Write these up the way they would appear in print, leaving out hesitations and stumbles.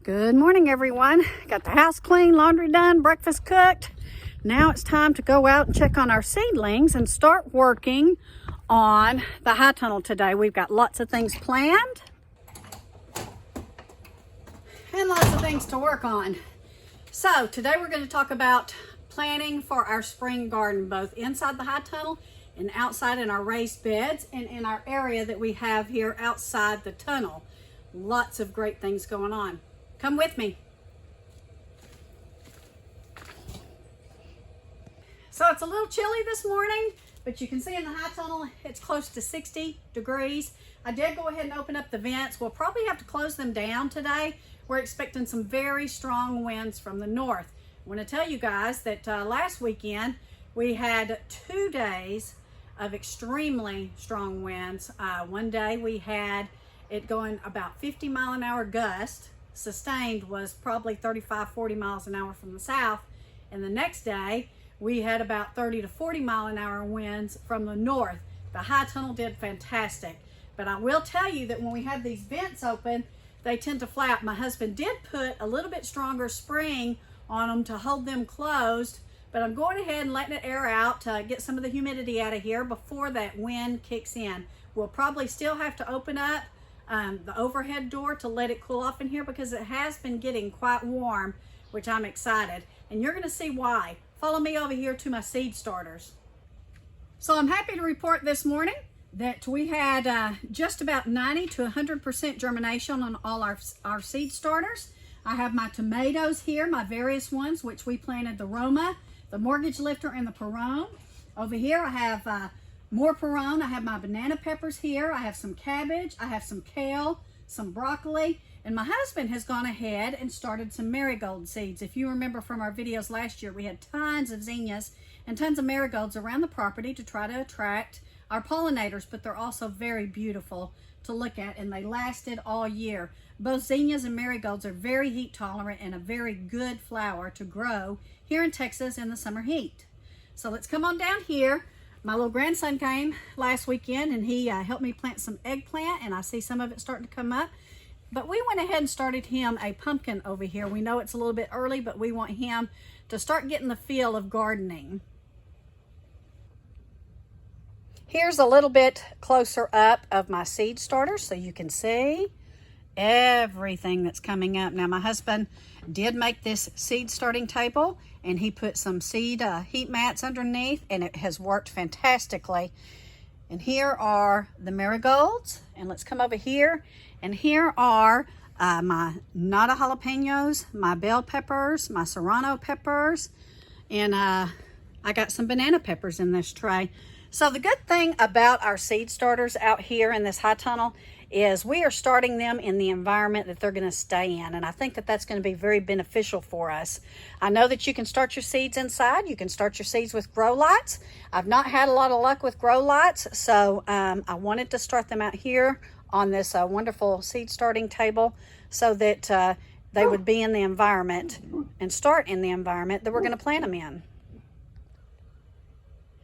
Good morning, everyone. Got the house clean, laundry done, breakfast cooked. Now it's time to go out and check on our seedlings and start working on the high tunnel today. We've got lots of things planned and lots of things to work on. So today we're going to talk about planning for our spring garden, both inside the high tunnel and outside in our raised beds and in our area that we have here outside the tunnel. Lots of great things going on. Come with me. So it's a little chilly this morning, but you can see in the high tunnel, it's close to 60 degrees. I did go ahead and open up the vents. We'll probably have to close them down today. We're expecting some very strong winds from the north. I want to tell you guys that last weekend, we had 2 days of extremely strong winds. One day we had it going about 50-mile-an-hour gust. Sustained was probably 35-40 miles an hour from the south, and the next day we had about 30 to 40 mile an hour winds from the north. The high tunnel did fantastic, but I will tell you that when we have these vents open, they tend to flap. My husband did put a little bit stronger spring on them to hold them closed, but I'm going ahead and letting it air out to get some of the humidity out of here before that wind kicks in. We'll probably still have to open up the overhead door to let it cool off in here because it has been getting quite warm, which I'm excited. And you're going to see why. Follow me over here to my seed starters. So I'm happy to report this morning that we had just about 90 to 100% germination on all our seed starters. I have my tomatoes here, my various ones, which we planted the Roma, the Mortgage Lifter, and the Perone. Over here I have more Perone. I have my banana peppers here. I have some cabbage. I have some kale, some broccoli, and my husband has gone ahead and started some marigold seeds. If you remember from our videos last year, we had tons of zinnias and tons of marigolds around the property to try to attract our pollinators, but they're also very beautiful to look at, and they lasted all year. Both zinnias and marigolds are very heat tolerant and a very good flower to grow here in Texas in the summer heat. So let's come on down here. My little grandson came last weekend and he helped me plant some eggplant, and I see some of it starting to come up. But we went ahead and started him a pumpkin over here. We know it's a little bit early, but we want him to start getting the feel of gardening. Here's a little bit closer up of my seed starters so you can see everything that's coming up. Now my husband did make this seed starting table, and he put some seed heat mats underneath, and it has worked fantastically. And here are the marigolds, and let's come over here, and here are my nata jalapenos, my bell peppers, my serrano peppers, and I got some banana peppers in this tray. So the good thing about our seed starters out here in this high tunnel is we are starting them in the environment that they're going to stay in, and I think that that's going to be very beneficial for us. I know that you can start your seeds inside. You can start your seeds with grow lights. I've not had a lot of luck with grow lights, so I wanted to start them out here on this wonderful seed starting table so that they would be in the environment and start in the environment that we're going to plant them in.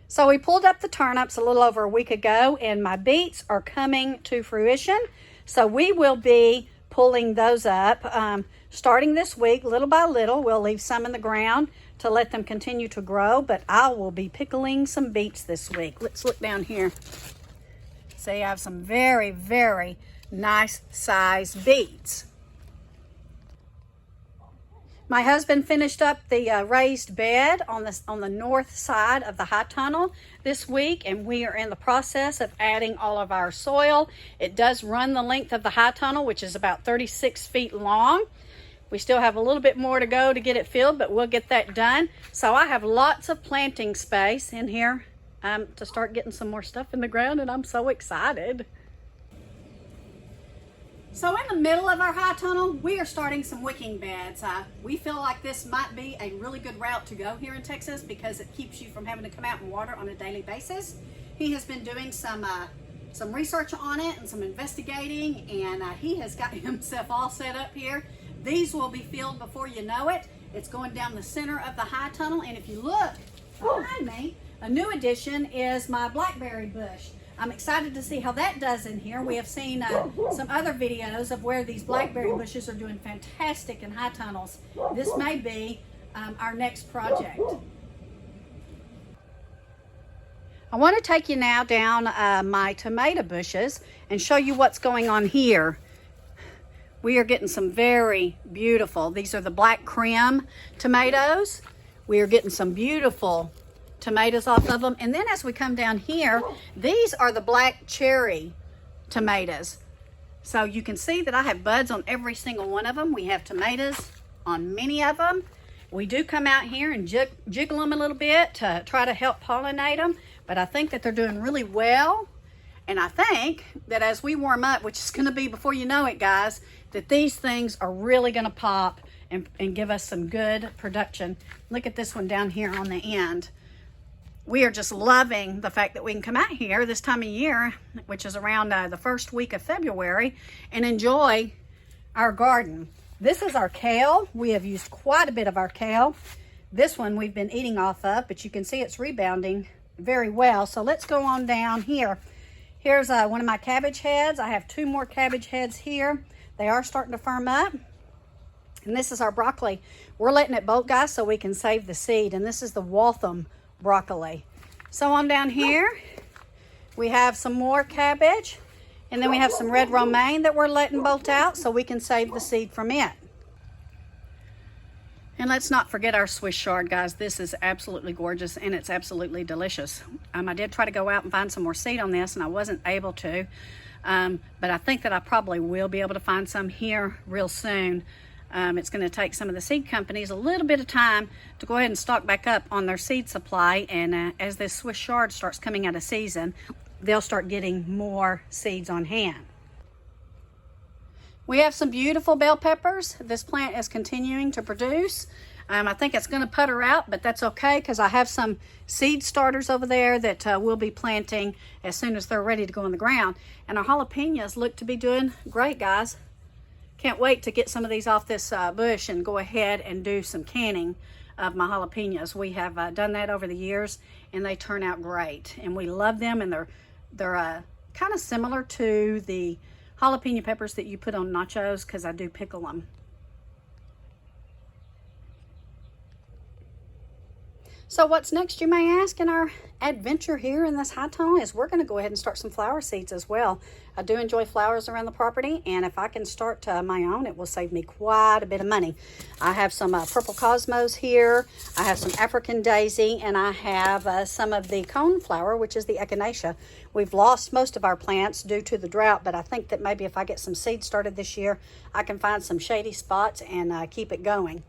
So we pulled up the turnips a little over a week ago, and my beets are coming to fruition. So we will be pulling those up starting this week, little by little. We'll leave some in the ground to let them continue to grow, but I will be pickling some beets this week. Let's look down here. See, I have some very, very nice sized beets. My husband finished up the raised bed on the north side of the high tunnel this week, and we are in the process of adding all of our soil. It does run the length of the high tunnel, which is about 36 feet long. We still have a little bit more to go to get it filled, but we'll get that done. So I have lots of planting space in here to start getting some more stuff in the ground, and I'm so excited. So in the middle of our high tunnel, we are starting some wicking beds. We feel like this might be a really good route to go here in Texas because it keeps you from having to come out and water on a daily basis. He has been doing some research on it and some investigating, and he has got himself all set up here. These will be filled before you know it. It's going down the center of the high tunnel, and if you look behind me, a new addition is my blackberry bush. I'm excited to see how that does in here. We have seen some other videos of where these blackberry bushes are doing fantastic in high tunnels. This may be our next project. I want to take you now down my tomato bushes and show you what's going on here. We are getting some very beautiful, these are the black creme tomatoes. We are getting some beautiful tomatoes off of them. And then as we come down here, these are the black cherry tomatoes. So you can see that I have buds on every single one of them. We have tomatoes on many of them. We do come out here and jiggle them a little bit to try to help pollinate them. But I think that they're doing really well. And I think that as we warm up, which is going to be before you know it, guys, that these things are really going to pop and give us some good production. Look at this one down here on the end. We are just loving the fact that we can come out here this time of year, which is around the first week of February, and enjoy our garden. This is our kale. We have used quite a bit of our kale. This one we've been eating off of, but you can see it's rebounding very well. So let's go on down here. Here's one of my cabbage heads. I have 2 more cabbage heads here. They are starting to firm up. And this is our broccoli. We're letting it bolt, guys, so we can save the seed. And this is the Waltham broccoli. So on down here, we have some more cabbage. And then we have some red romaine that we're letting bolt out so we can save the seed from it. And let's not forget our Swiss chard, guys. This is absolutely gorgeous and it's absolutely delicious. I did try to go out and find some more seed on this and I wasn't able to. But I think that I probably will be able to find some here real soon. It's going to take some of the seed companies a little bit of time to go ahead and stock back up on their seed supply. And as this Swiss chard starts coming out of season, they'll start getting more seeds on hand. We have some beautiful bell peppers. This plant is continuing to produce. I think it's going to putter out, but that's okay because I have some seed starters over there that we'll be planting as soon as they're ready to go in the ground. And our jalapenos look to be doing great, guys. Can't wait to get some of these off this bush and go ahead and do some canning of my jalapenos. We have done that over the years and they turn out great. And we love them, and they're kind of similar to the jalapeno peppers that you put on nachos because I do pickle them. So what's next, you may ask, in our adventure here in this high tunnel is we're going to go ahead and start some flower seeds as well. I do enjoy flowers around the property, and if I can start my own, it will save me quite a bit of money. I have some purple cosmos here. I have some African daisy, and I have some of the cone flower, which is the echinacea. We've lost most of our plants due to the drought, but I think that maybe if I get some seeds started this year, I can find some shady spots and keep it going.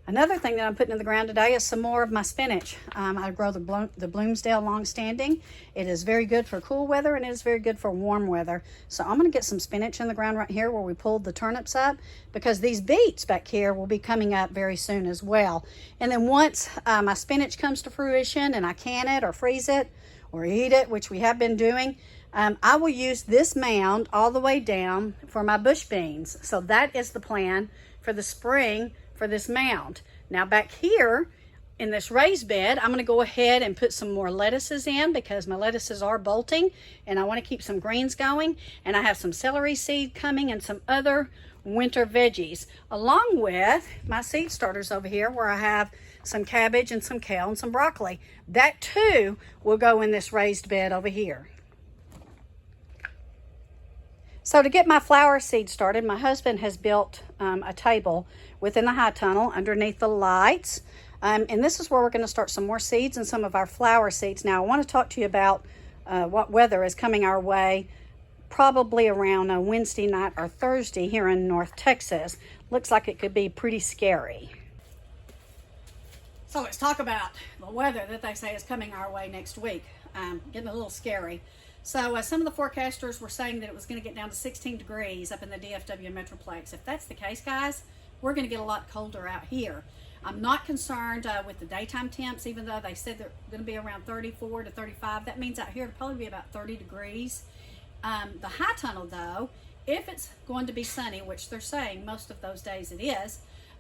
Another thing that I'm putting in the ground today is some more of my spinach. I grow the Bloomsdale Longstanding. It is very good for cool weather and it is very good for warm weather. So I'm going to get some spinach in the ground right here where we pulled the turnips up, because these beets back here will be coming up very soon as well. And then once my spinach comes to fruition and I can it or freeze it or eat it, which we have been doing, I will use this mound all the way down for my bush beans. So that is the plan for the spring for this mound. Now back here in this raised bed, I'm going to go ahead and put some more lettuces in because my lettuces are bolting and I want to keep some greens going. And I have some celery seed coming and some other winter veggies, along with my seed starters over here where I have some cabbage and some kale and some broccoli. That too will go in this raised bed over here. So to get my flower seed started, my husband has built a table within the high tunnel underneath the lights. And this is where we're going to start some more seeds and some of our flower seeds. Now I want to talk to you about what weather is coming our way probably around Wednesday night or Thursday here in North Texas. Looks like it could be pretty scary. So let's talk about the weather that they say is coming our way next week. Getting a little scary. So some of the forecasters were saying that it was going to get down to 16 degrees up in the DFW Metroplex. If that's the case, guys, we're going to get a lot colder out here. I'm not concerned with the daytime temps, even though they said they're going to be around 34 to 35. That means out here it'll probably be about 30 degrees. The high tunnel, though, if it's going to be sunny, which they're saying most of those days it is,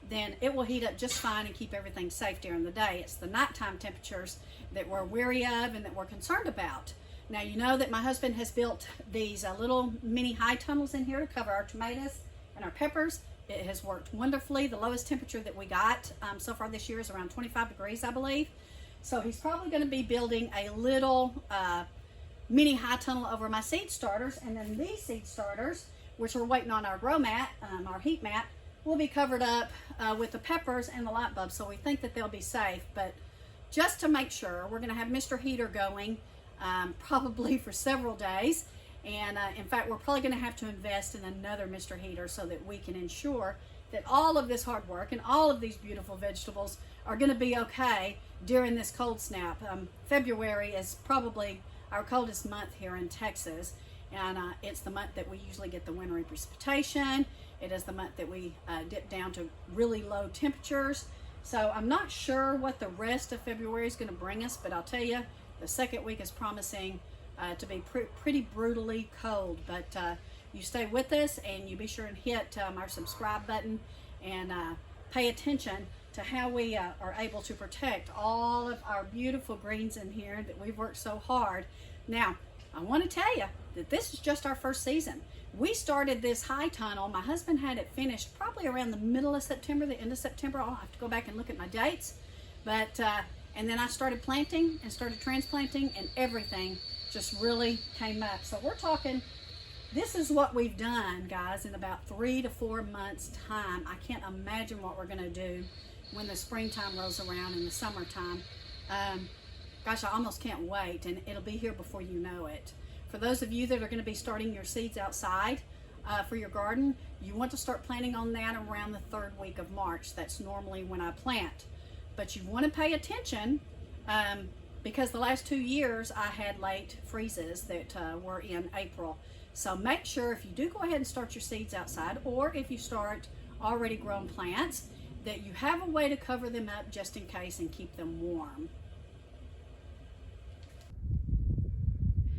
then it will heat up just fine and keep everything safe during the day. It's the nighttime temperatures that we're weary of and that we're concerned about. Now you know that my husband has built these little mini high tunnels in here to cover our tomatoes and our peppers. It has worked wonderfully. The lowest temperature that we got so far this year is around 25 degrees, I believe. So he's probably going to be building a little mini high tunnel over my seed starters, and then these seed starters, which we're waiting on our grow mat, our heat mat, will be covered up with the peppers and the light bulbs. So we think that they'll be safe, but just to make sure, we're going to have Mr. Heater going probably for several days. And in fact, we're probably going to have to invest in another Mr. Heater so that we can ensure that all of this hard work and all of these beautiful vegetables are going to be okay during this cold snap. February is probably our coldest month here in Texas, and it's the month that we usually get the wintry precipitation. It is the month that we dip down to really low temperatures. So I'm not sure what the rest of February is going to bring us, but I'll tell you, the second week is promising to be pretty brutally cold. But you stay with us, and you be sure and hit our subscribe button and pay attention to how we are able to protect all of our beautiful greens in here that we've worked so hard. Now, I want to tell you that this is just our first season. We started this high tunnel. My husband had it finished probably around the middle of September, the end of September. I'll have to go back and look at my dates. But and then I started planting and started transplanting, and everything just really came up. So we're talking, this is what we've done, guys, in about 3 to 4 months time. I can't imagine what we're going to do when the springtime rolls around and the summertime. Gosh, I almost can't wait, and it'll be here before you know it. For those of you that are going to be starting your seeds outside for your garden, you want to start planting on that around the 3rd week of March. That's normally when I plant. But you want to pay attention because the last 2 years I had late freezes that were in April. So make sure if you do go ahead and start your seeds outside, or if you start already grown plants, that you have a way to cover them up just in case and keep them warm.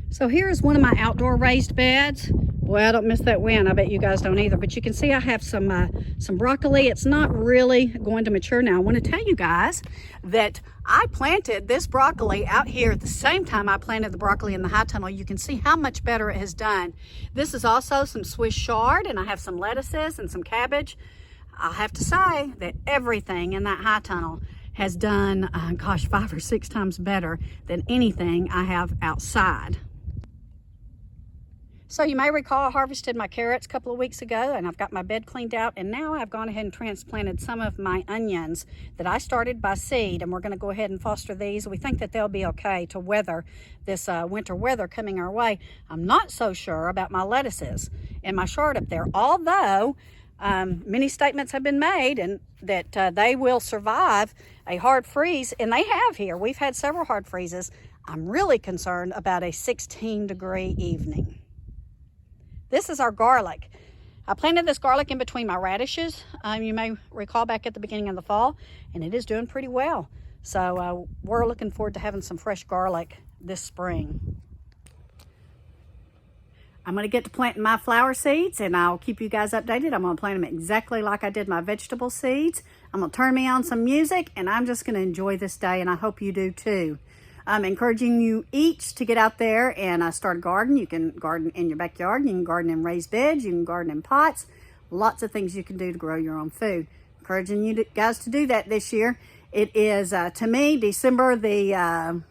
So here's one of my outdoor raised beds. Boy, I don't miss that wind. I bet you guys don't either. But you can see I have some broccoli. It's not really going to mature now. I want to tell you guys that I planted this broccoli out here at the same time I planted the broccoli in the high tunnel. You can see how much better it has done. This is also some Swiss chard, and I have some lettuces and some cabbage. I'll have to say that everything in that high tunnel has done, gosh, 5 or 6 times better than anything I have outside. So you may recall I harvested my carrots a couple of weeks ago, and I've got my bed cleaned out, and now I've gone ahead and transplanted some of my onions that I started by seed, and we're going to go ahead and foster these. We think that they'll be okay to weather this winter weather coming our way. I'm not so sure about my lettuces and my chard up there, although many statements have been made and that they will survive a hard freeze, and they have here. We've had several hard freezes. I'm really concerned about a 16-degree evening. This is our garlic. I planted this garlic in between my radishes. You may recall back at the beginning of the fall, and it is doing pretty well. So we're looking forward to having some fresh garlic this spring. I'm going to get to planting my flower seeds, and I'll keep you guys updated. I'm going to plant them exactly like I did my vegetable seeds. I'm going to turn me on some music, and I'm just going to enjoy this day, and I hope you do too. I'm encouraging you each to get out there and start a garden. You can garden in your backyard. You can garden in raised beds. You can garden in pots. Lots of things you can do to grow your own food. Encouraging you guys to do that this year. It is, to me, December the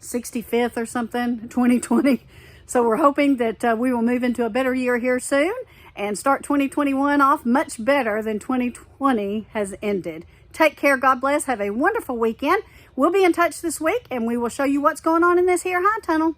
65th or something, 2020. So we're hoping that we will move into a better year here soon and start 2021 off much better than 2020 has ended. Take care. God bless. Have a wonderful weekend. We'll be in touch this week, and we will show you what's going on in this here high tunnel.